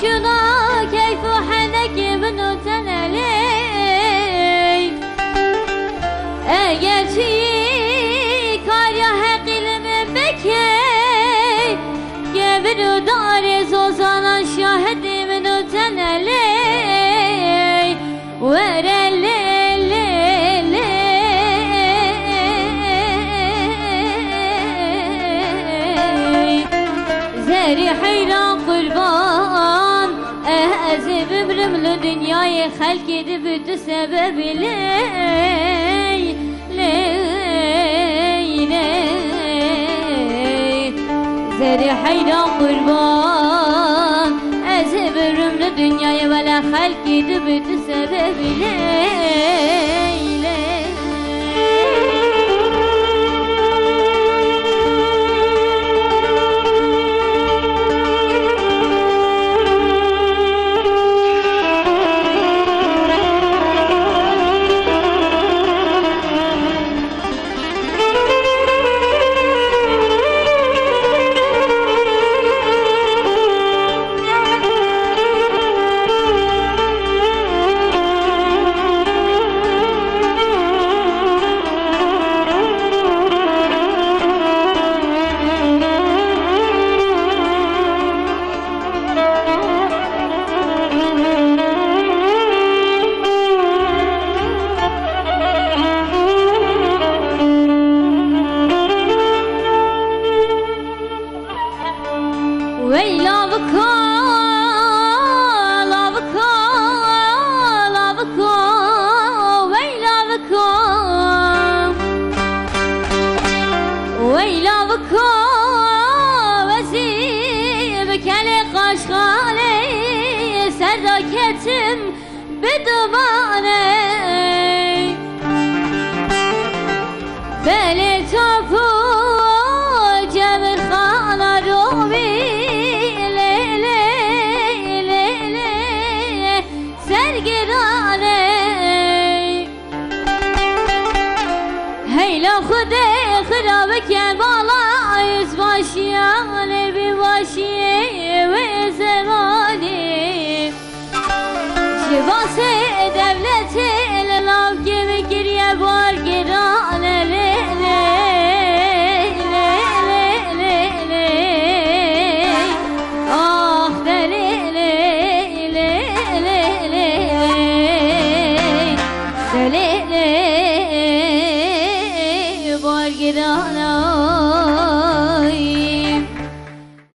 شنا كيف حنك من تنالي اگر چی کار یا حقیل من بکی گبر دار زوزانا شاهد منو تنالی ورلی زری حیران قربان ازی ببرم لدنیای خلکی دی بودو سبب زری حیران قربان ازی ببرم لدنیای ولا خلکی دی بودو سبب Wey lavko, lavko, lavko, wey lavko, wey lavko, vezir kele kaşgale, serdaketim bedumane, beli topu cemir khana robi. هیلا خدا خراب که بالا از باشیان بی باشیه و زمانی شباس دولت للاو که بگریه بار گرانه Bargirana